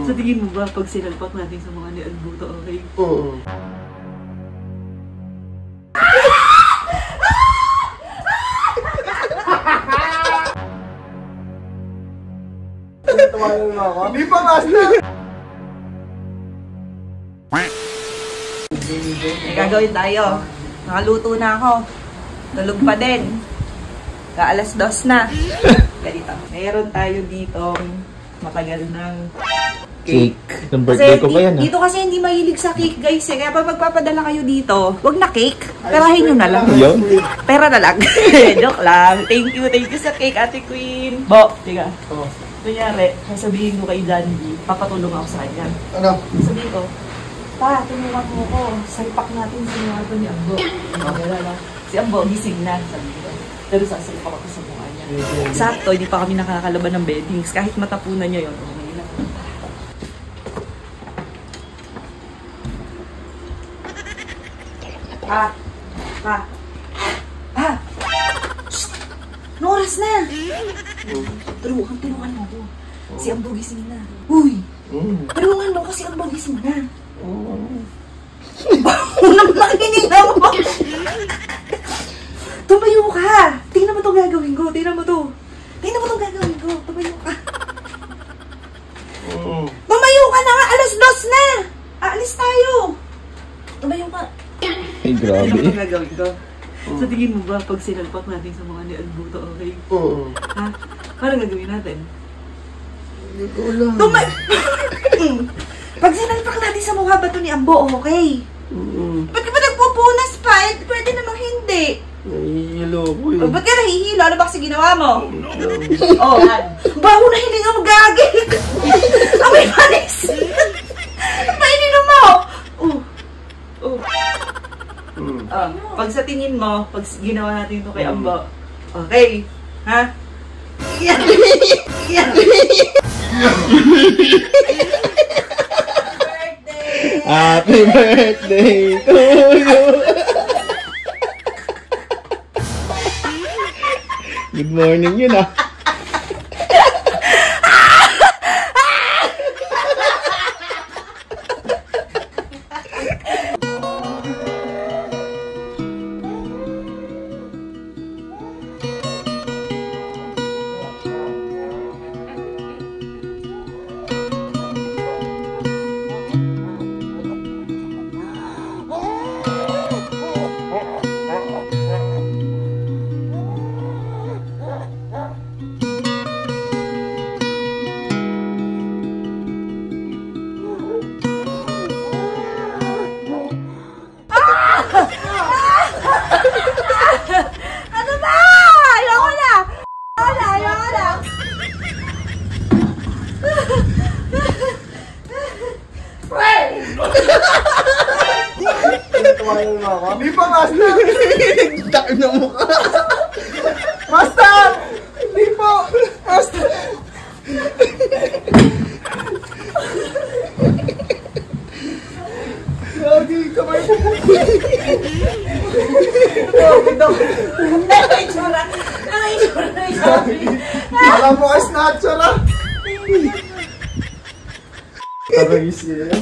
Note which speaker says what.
Speaker 1: Sa tingin mo ba, pag sinalpak natin sa mga ni Albuto, okay?
Speaker 2: Oo. Tumalan mo ako? Hindi pa, Master!
Speaker 3: May gagawin tayo. Nakaluto na ako. Tulog pa din. Ka-alas 2 na. Ganito. Mayroon tayo ditong matagal ng cake.
Speaker 2: Yung birthday ko pa yan, ha?
Speaker 3: Dito kasi hindi mahilig sa cake, guys. Eh. Kaya pag magpapadala kayo dito, wag na cake. Perahin nyo na lang.
Speaker 2: Yun?
Speaker 3: Pera na lang. Joke lang. Thank you sa cake, Ate Queen. Bo, tiga.
Speaker 2: Oo.
Speaker 3: Kunyari, sasabihin ko kay John B, papatulong ako sa kanya.
Speaker 2: Ano?
Speaker 3: Sabihin ko, pa, tulungan mo ko. Salpak natin si Marco ni Ambo. Si Ambo, gising na, sabi ko. Pero sasalpak ako sa mukha niya. Sakto, hindi pa kami nakakalaban ng beddings. Kahit matapunan niya yun. Okay na. Pa! Shhh! Anong oras na? Tulungan mo ko. Si Ambo gising na. Uy! Tulungan mo ko si Ambo gising na. Unang nakinig mo! Tumayo ka! Tingnan mo itong gagawin ko. Tingnan mo itong gagawin ko. Tumayo ka. Tumayo ka na nga! Alas 2 na! Aalis tayo! Tumayo ka.
Speaker 2: Ay, grabe.
Speaker 1: Ano itong gagawin ko? Sa tingin mo ba, pag sinalpak natin sa mga ni Albuto, okay?
Speaker 2: Oo.
Speaker 1: Ha? Parang gagawin natin?
Speaker 2: Hindi ko alam.
Speaker 3: Pag sinalpak natin sa mukha ba ito ni Ambo, okay? Ba't ka ba nagpupunas pa? Pwede namang hindi.
Speaker 2: Nahihilo ko eh.
Speaker 3: Ba't ka nahihilo? Ano ba kasi ginawa mo? Oh, baho na hininga mo, gagi! Amoy panis! Ano ba ininom mo? Pag sa tingin mo, pag ginawa natin ito kay Ambo, okay? Ha?
Speaker 2: Happy birthday to you! Good morning yun, ah. Tumalan mo ako? Hindi pa, Master! Nagdakil na mukha! Master! Hindi po! Master! Lagi kamay po po! Alam mo ka snatcher, ah! Taragis yun.